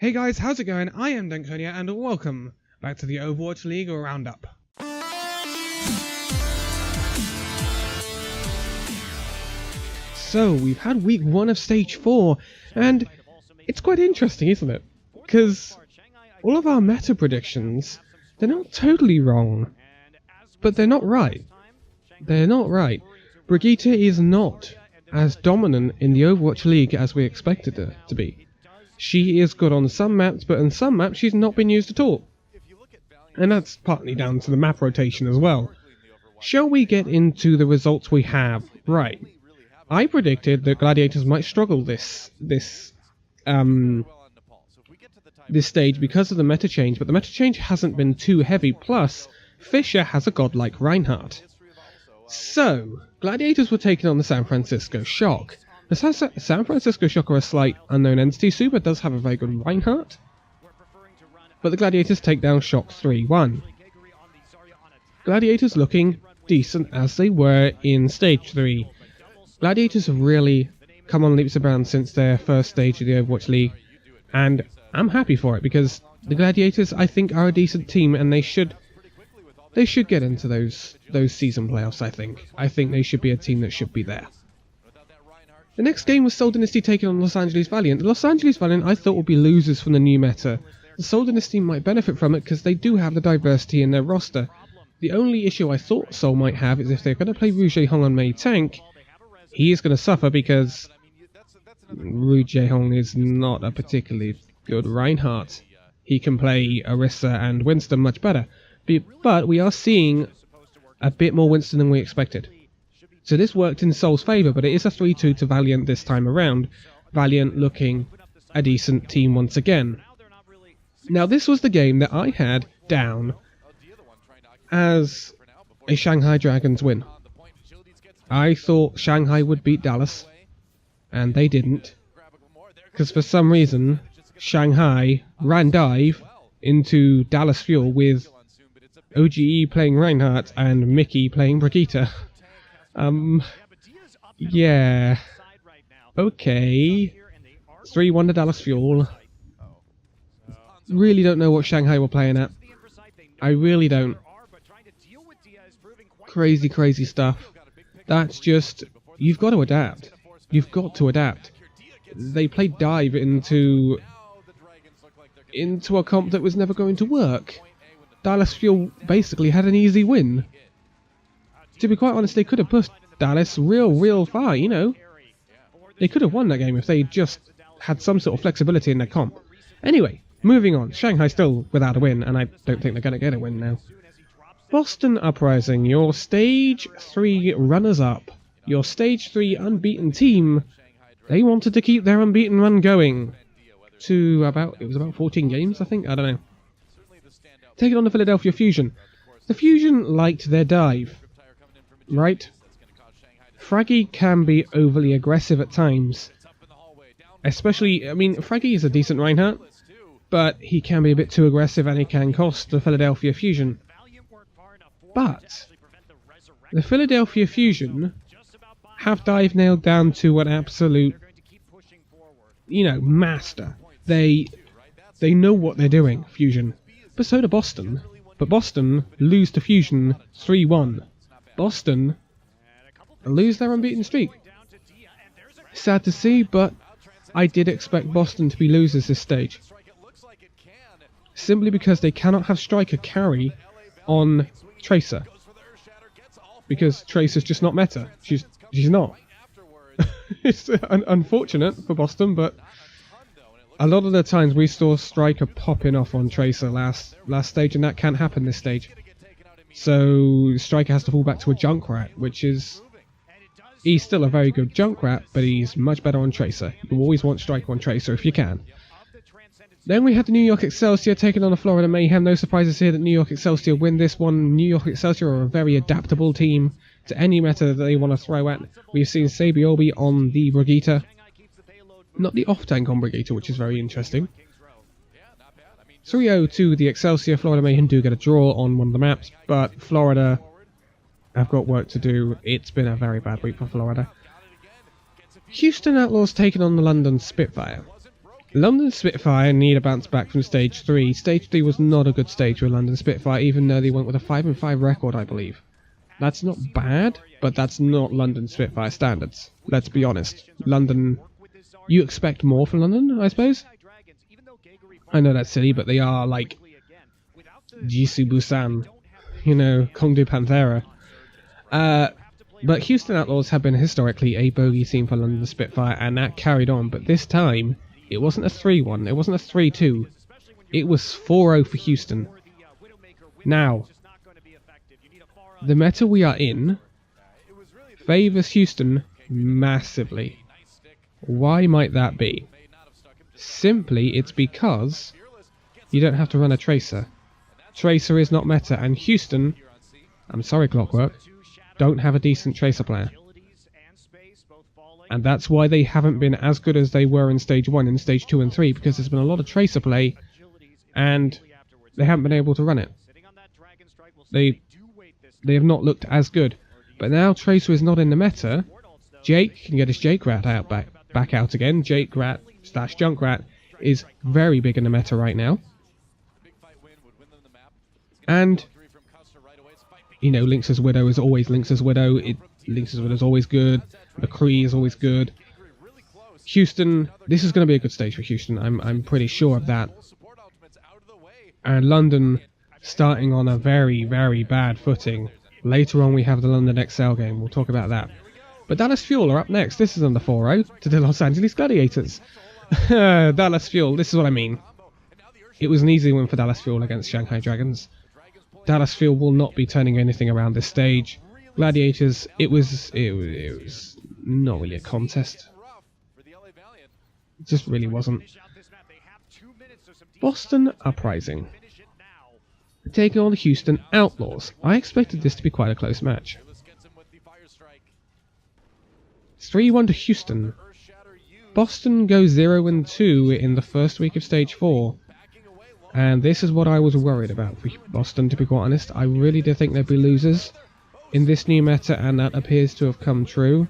Hey guys, how's it going? I am Danconia and welcome back to the Overwatch League Roundup. So, we've had week 1 of stage 4 and it's quite interesting, isn't it? Because all of our meta predictions, they're not totally wrong, but they're not right. They're not right. Brigitte is not as dominant in the Overwatch League as we expected her to be. She is good on some maps, but on some maps she's not been used at all. And that's partly down to the map rotation as well. Shall we get into the results we have? Right. I predicted that Gladiators might struggle this stage because of the meta change, but the meta change hasn't been too heavy, plus Fisher has a godlike Reinhardt. So, Gladiators were taking on the San Francisco Shock. The San Francisco Shock are a slight unknown entity. Super does have a very good Reinhardt, but the Gladiators take down Shock 3-1. Gladiators looking decent as they were in Stage 3. Gladiators have really come on leaps and bounds since their first stage of the Overwatch League, and I'm happy for it because the Gladiators, I think, are a decent team and they should get into those season playoffs. I think they should be a team that should be there. The next game was Seoul Dynasty taking on Los Angeles Valiant. The Los Angeles Valiant I thought would be losers from the new meta. The Seoul Dynasty might benefit from it because they do have the diversity in their roster. The only issue I thought Seoul might have is if they're going to play Rouge Hong on Mei Tank, he is going to suffer because Rouge Hong is not a particularly good Reinhardt. He can play Orisa and Winston much better. But we are seeing a bit more Winston than we expected. So this worked in Seoul's favour, but it is a 3-2 to Valiant this time around. Valiant looking a decent team once again. Now this was the game that I had down as a Shanghai Dragons win. I thought Shanghai would beat Dallas, and they didn't. Because for some reason, Shanghai ran dive into Dallas Fuel with OGE playing Reinhardt and Mickey playing Brigitte. Yeah. Okay. 3-1 to Dallas Fuel. Really don't know what Shanghai were playing at. I really don't. Crazy stuff. That's just... You've got to adapt. You've got to adapt. They played dive into a comp that was never going to work. Dallas Fuel basically had an easy win. To be quite honest, they could have pushed Dallas real far, you know. They could have won that game if they just had some sort of flexibility in their comp. Anyway, moving on. Shanghai still without a win, and I don't think they're going to get a win now. Boston Uprising, your Stage 3 runners-up. Your Stage 3 unbeaten team. They wanted to keep their unbeaten run going to about 14 games, I think? I don't know. Taking on the Philadelphia Fusion. The Fusion liked their dive. Right? Fraggy can be overly aggressive at times. Especially, I mean, Fraggy is a decent Reinhardt, but he can be a bit too aggressive and he can cost the Philadelphia Fusion. But the Philadelphia Fusion have dive nailed down to an absolute, you know, master. They know what they're doing, Fusion. But so do Boston. But Boston lose to Fusion 3-1. Boston lose their unbeaten streak. Sad to see, but I did expect Boston to be losers this stage. Simply because they cannot have Striker carry on Tracer. Because Tracer's just not meta. She's not. It's unfortunate for Boston, but a lot of the times we saw Striker popping off on Tracer last stage, and that can't happen this stage. So Striker has to fall back to a Junkrat, which is... He's still a very good Junkrat, but he's much better on Tracer. You always want Striker on Tracer if you can. Then we had the New York Excelsior taking on the Florida Mayhem. No surprises here that New York Excelsior win this one. New York Excelsior are a very adaptable team to any meta that they want to throw at. We've seen Sabiobi on the Brigitte. Not the off-tank on Brigitte, which is very interesting. 3-0 to the Excelsior. Florida Mayhem do get a draw on one of the maps, but Florida have got work to do. It's been a very bad week for Florida. Houston Outlaws taking on the London Spitfire. London Spitfire need a bounce back from Stage 3. Stage 3 was not a good stage for London Spitfire, even though they went with a 5-5 record, I believe. That's not bad, but that's not London Spitfire standards. Let's be honest. London... You expect more from London, I suppose? I know that's silly, but they are like... Jisoo Busan. You know, Kongdu Panthera. But Houston Outlaws have been historically a bogey team for London Spitfire, and that carried on. But this time, it wasn't a 3-1, it wasn't a 3-2. It was 4-0 for Houston. Now, the meta we are in favours Houston massively. Why might that be? Simply, it's because you don't have to run a Tracer. Tracer is not meta, and Houston, I'm sorry Clockwork, don't have a decent Tracer player. And that's why they haven't been as good as they were in Stage 1 and Stage 2 and 3, because there's been a lot of Tracer play, and they haven't been able to run it. They have not looked as good. But now Tracer is not in the meta, Jake can get his Jake Rat out back out again. Jake Rat / Junkrat is very big in the meta right now. And, you know, Lynx's Widow is always Lynx's Widow. Lynx's Widow is always good. McCree is always good. Houston, this is going to be a good stage for Houston. I'm pretty sure of that. And London starting on a very, very bad footing. Later on we have the London XL game. We'll talk about that. But Dallas Fuel are up next. This is on the 4-0 to the Los Angeles Gladiators. Dallas Fuel, this is what I mean. It was an easy win for Dallas Fuel against Shanghai Dragons. Dallas Fuel will not be turning anything around this stage. Gladiators, it was not really a contest. It just really wasn't. Boston Uprising taking on the Houston Outlaws. I expected this to be quite a close match. It's 3-1 to Houston. Boston goes 0-2 in the first week of Stage 4. And this is what I was worried about for Boston, to be quite honest. I really did think they'd be losers in this new meta, and that appears to have come true.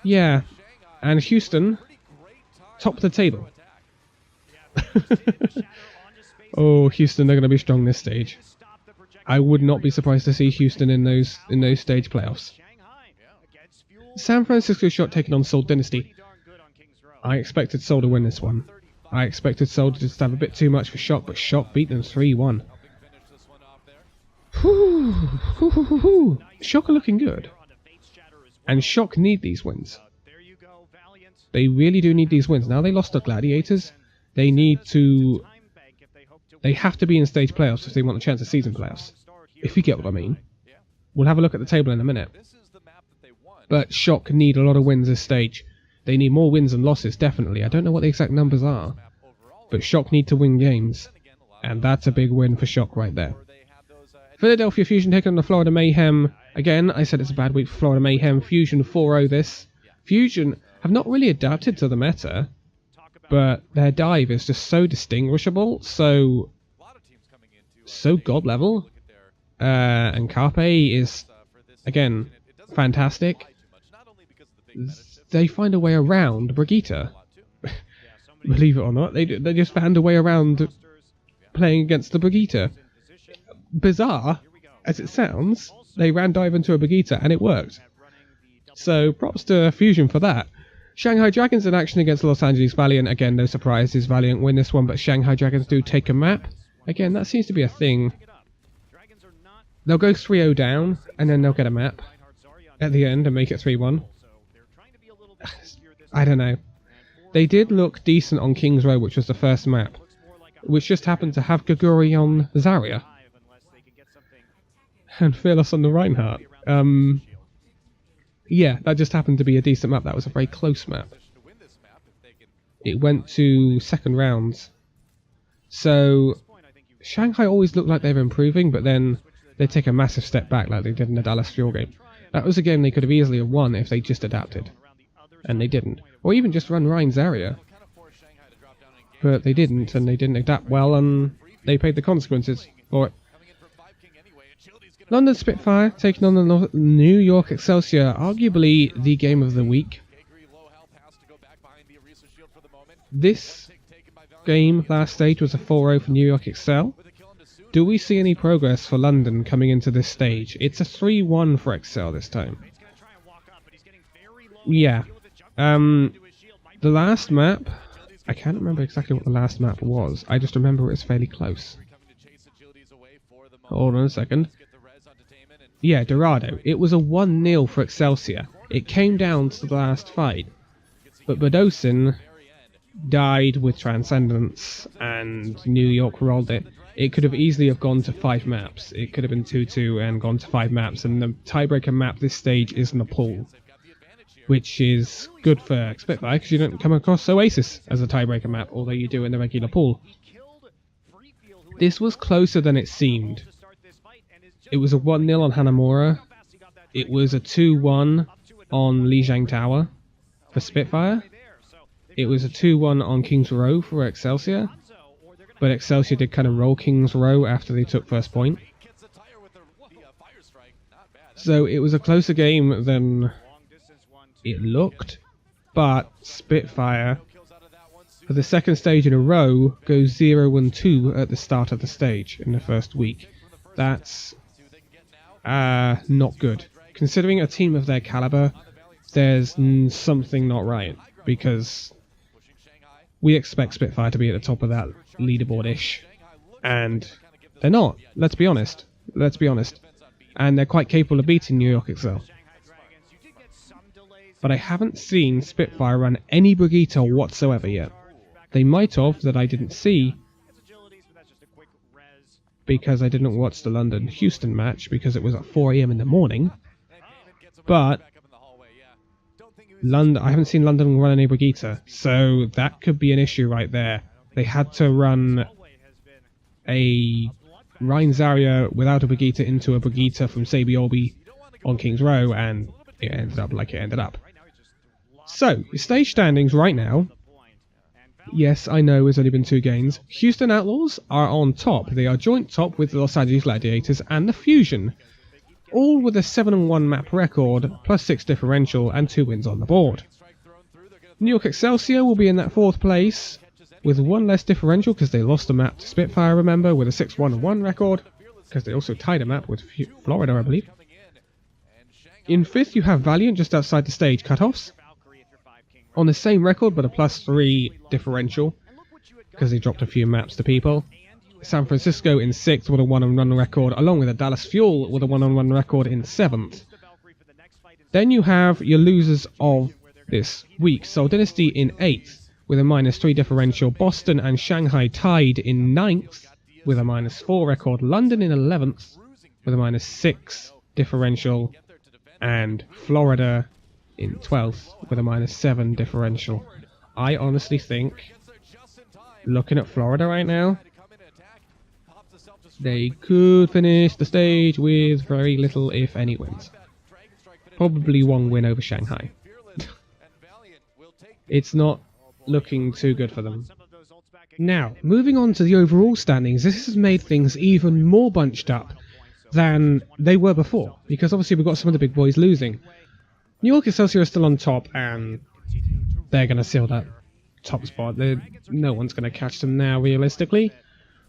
Yeah, and Houston, top of the table. Oh, Houston, they're going to be strong this stage. I would not be surprised to see Houston in those stage playoffs. San Francisco Shot taking on Seoul Dynasty. I expected Seoul to win this one. I expected Seoul to just have a bit too much for Shock, but Shock beat them 3-1. Shock are looking good. And Shock need these wins. They really do need these wins. Now they lost to Gladiators. They have to be in stage playoffs if they want a chance of season playoffs. If you get what I mean. We'll have a look at the table in a minute. But Shock need a lot of wins this stage. They need more wins than losses, definitely. I don't know what the exact numbers are. But Shock need to win games. And that's a big win for Shock right there. Philadelphia Fusion taking on the Florida Mayhem. Again, I said it's a bad week for Florida Mayhem. Fusion 4-0 this. Fusion have not really adapted to the meta. But their dive is just so distinguishable. So god level. And Carpe is, again, fantastic. They find a way around Brigitte. Believe it or not, they just found a way around playing against the Brigitte. Bizarre as it sounds, they ran dive into a Brigitte and it worked. So props to Fusion for that. Shanghai Dragons in action against Los Angeles Valiant. Again, no surprises, Valiant win this one, but Shanghai Dragons do take a map. Again, that seems to be a thing. They'll go 3-0 down, and then they'll get a map at the end and make it 3-1. I don't know. They did look decent on King's Row, which was the first map, which just happened to have Gaguri on Zarya and Fearless on the Reinhardt. Yeah, that just happened to be a decent map. That was a very close map. It went to second rounds. So Shanghai always looked like they were improving, but then they take a massive step back like they did in the Dallas Fuel game. That was a game they could have easily have won if they just adapted. And they didn't. Or even just run Ryan's area. But they didn't, and they didn't adapt well, and they paid the consequences for it. London Spitfire taking on the New York Excelsior, arguably the game of the week. This game, last stage, was a 4-0 for New York Excel. Do we see any progress for London coming into this stage? It's a 3-1 for Excel this time. Yeah. The last map, I can't remember exactly what the last map was. I just remember it was fairly close. Hold on a second. Yeah, Dorado. It was a 1-0 for Excelsior. It came down to the last fight. But Badosin died with Transcendence and New York rolled it. It could have easily have gone to 5 maps. It could have been 2-2 and gone to 5 maps. And the tiebreaker map this stage is Nepal, which is good for Spitfire because you don't come across Oasis as a tiebreaker map, although you do in the regular pool. This was closer than it seemed. It was a 1-0 on Hanamura. It was a 2-1 on Lijiang Tower for Spitfire. It was a 2-1 on King's Row for Excelsior. But Excelsior did kind of roll King's Row after they took first point. So it was a closer game than it looked. But Spitfire, for the second stage in a row, goes 0-2 at the start of the stage in the first week. That's not good. Considering a team of their caliber, there's something not right. Because we expect Spitfire to be at the top of that leaderboard-ish. And they're not. Let's be honest. Let's be honest. And they're quite capable of beating New York Excel. But I haven't seen Spitfire run any Brigitte whatsoever yet. They might have, that I didn't see, because I didn't watch the London-Houston match, because it was at 4 AM in the morning. But London, I haven't seen London run any Brigitte, so that could be an issue right there. They had to run a Rhine Zarya without a Brigitte into a Brigitte from Sabiolbi on King's Row, and it ended up like it ended up. So, the stage standings right now. Yes, I know it's only been 2 games. Houston Outlaws are on top. They are joint top with the Los Angeles Gladiators and the Fusion. All with a 7-1 map record, plus 6 differential, and 2 wins on the board. New York Excelsior will be in that 4th place, with 1 less differential because they lost a map to Spitfire, remember, with a 6-1-1 record, because they also tied a map with Florida, I believe. In 5th you have Valiant just outside the stage cutoffs, on the same record but a plus 3 differential, because they dropped a few maps to people. San Francisco in 6th with a 1-on-1 record, along with a Dallas Fuel with a 1-on-1 record in 7th. Then you have your losers of this week. Seoul Dynasty in 8th with a -3 differential. Boston and Shanghai tied in 9th with a -4 record. London in 11th with a -6 differential. And Florida in 12th with a -7 differential. I honestly think, looking at Florida right now, they could finish the stage with very little, if any, wins. Probably 1 win over Shanghai. It's not looking too good for them. Now, moving on to the overall standings, this has made things even more bunched up than they were before, because obviously we've got some of the big boys losing. New York Excelsior are still on top, and they're going to seal that top spot. No one's going to catch them now, realistically.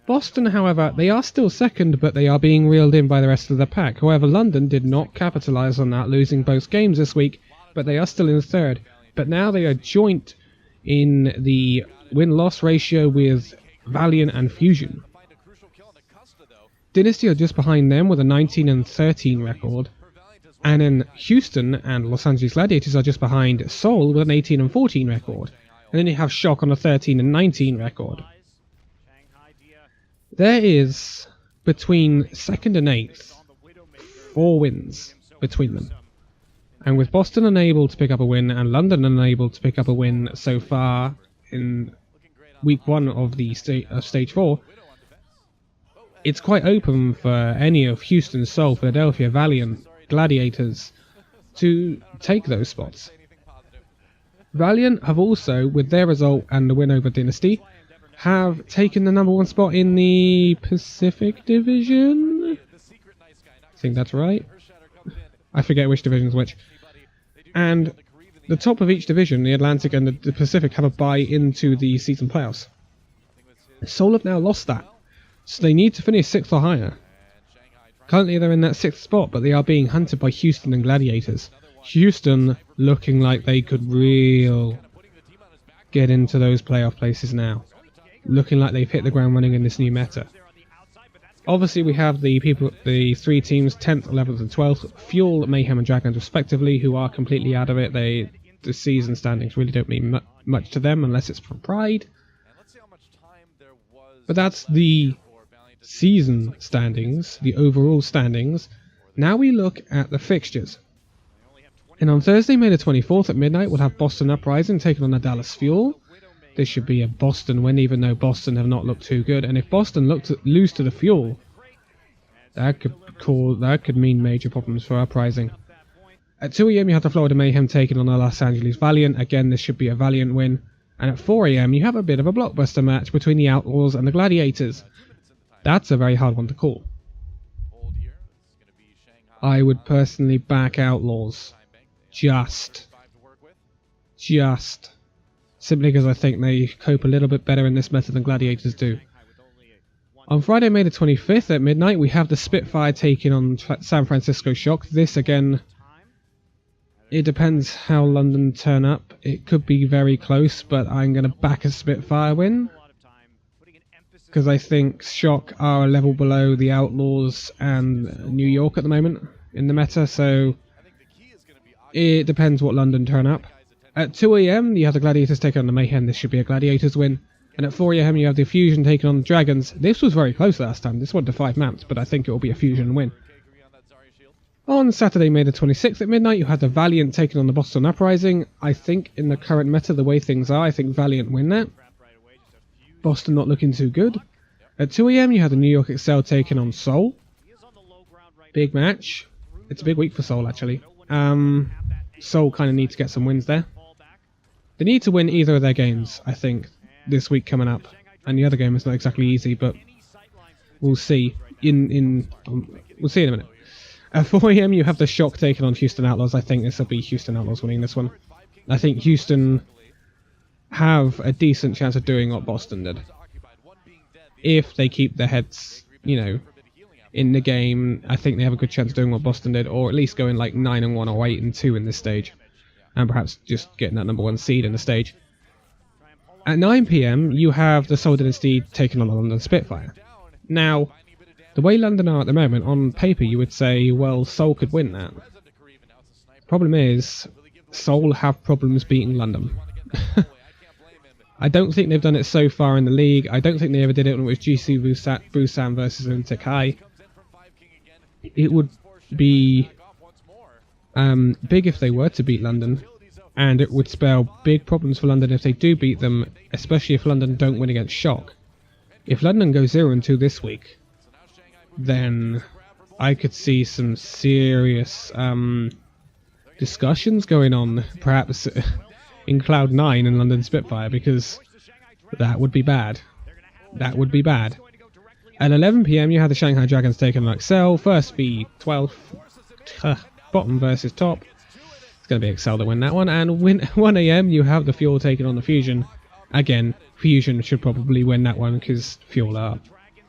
Boston, however, they are still second, but they are being reeled in by the rest of the pack. However, London did not capitalise on that, losing both games this week, but they are still in 3rd. But now they are joint in the win-loss ratio with Valiant and Fusion. Dynasty are just behind them with a 19-13 record, and then Houston and Los Angeles Gladiators are just behind Seoul with an 18-14 record. And then you have Shock on a 13-19 record. There is, between 2nd and 8th, 4 wins between them. And with Boston unable to pick up a win and London unable to pick up a win so far in week 1 of the stage 4, it's quite open for any of Houston, Seoul, Philadelphia, Valiant, Gladiators to take those spots. Valiant have also, with their result and the win over Dynasty, have taken the #1 spot in the Pacific Division. I think that's right. I forget which division's which. And the top of each division, the Atlantic and the Pacific, have a bye into the season playoffs. Seoul have now lost that, so they need to finish 6th or higher. Currently they're in that 6th spot, but they are being hunted by Houston and Gladiators. Houston looking like they could get into those playoff places now. Looking like they've hit the ground running in this new meta. Obviously we have the 3 teams, 10th, 11th and 12th, Fuel, Mayhem and Dragons respectively, who are completely out of it. The season standings really don't mean much to them unless it's for pride. But that's the season standings, the overall standings. Now we look at the fixtures. And on Thursday, May the 24th at midnight, we'll have Boston Uprising taking on the Dallas Fuel. This should be a Boston win, even though Boston have not looked too good. And if Boston lose to the Fuel, that could mean major problems for Uprising. At 2 AM, you have the Florida Mayhem taking on the Los Angeles Valiant. Again, this should be a Valiant win. And at 4 AM, you have a bit of a blockbuster match between the Outlaws and the Gladiators. That's a very hard one to call. I would personally back Outlaws. Just. Simply because I think they cope a little bit better in this meta than Gladiators do. On Friday, May the 25th at midnight, we have the Spitfire taking on San Francisco Shock. This, again, it depends how London turn up. It could be very close, but I'm going to back a Spitfire win. Because I think Shock are a level below the Outlaws and New York at the moment in the meta, so it depends what London turn up. At 2 AM, you have the Gladiators taking on the Mayhem. This should be a Gladiators win. And at 4 AM, you have the Fusion taking on the Dragons. This was very close last time. This went to 5 maps, but I think it will be a Fusion win. On Saturday, May the 26th at midnight, you have the Valiant taking on the Boston Uprising. I think in the current meta, the way things are, I think Valiant win that. Boston not looking too good. At 2 AM, you have the New York Excelsior taking on Seoul. Big match. It's a big week for Seoul, actually. Seoul kind of need to get some wins there. They need to win either of their games, I think, this week coming up. And the other game is not exactly easy, but we'll see. We'll see in a minute. At 4 AM, you have the Shock taking on Houston Outlaws. I think this will be Houston Outlaws winning this one. I think Houston have a decent chance of doing what Boston did. If they keep their heads, in the game, I think they have a good chance of doing what Boston did, or at least going like 9-1 or 8-2 in this stage. And perhaps just getting that #1 seed in the stage. At 9 PM, you have the Seoul Dynasty taking on the London Spitfire. Now, the way London are at the moment, on paper you would say, well, Seoul could win that. Problem is, Seoul have problems beating London. I don't think they've done it so far in the league. I don't think they ever did it when it was GC Busan versus Olympic High. It would be big if they were to beat London, and it would spell big problems for London if they do beat them, especially if London don't win against Shock. If London goes 0-2 this week, then I could see some serious discussions going on, perhaps in Cloud9 and London Spitfire, because that would be bad. That would be bad. At 11 PM, you have the Shanghai Dragons taking on Excel. First v 12th. Bottom versus top. It's going to be Excel to win that one. And 1 AM, you have the Fuel taking on the Fusion. Again, Fusion should probably win that one because Fuel are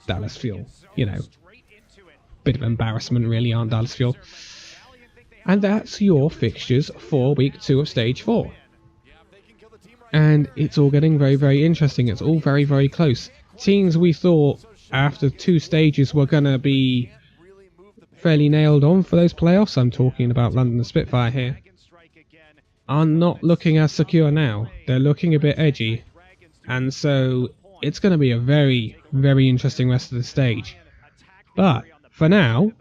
Dallas Fuel. Bit of embarrassment really, aren't Dallas Fuel. And that's your fixtures for week 2 of stage 4. And it's all getting very, very interesting. It's all very, very close. Teams we thought after 2 stages were going to be fairly nailed on for those playoffs, I'm talking about London Spitfire here, are not looking as secure now. They're looking a bit edgy. And so it's going to be a very, very interesting rest of the stage. But for now,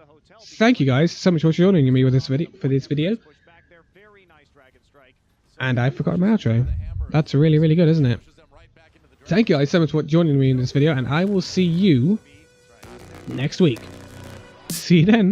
thank you guys so much for joining me with this video. And I forgot my outro. That's really, really good, isn't it? Thank you guys so much for joining me in this video, and I will see you next week. See you then.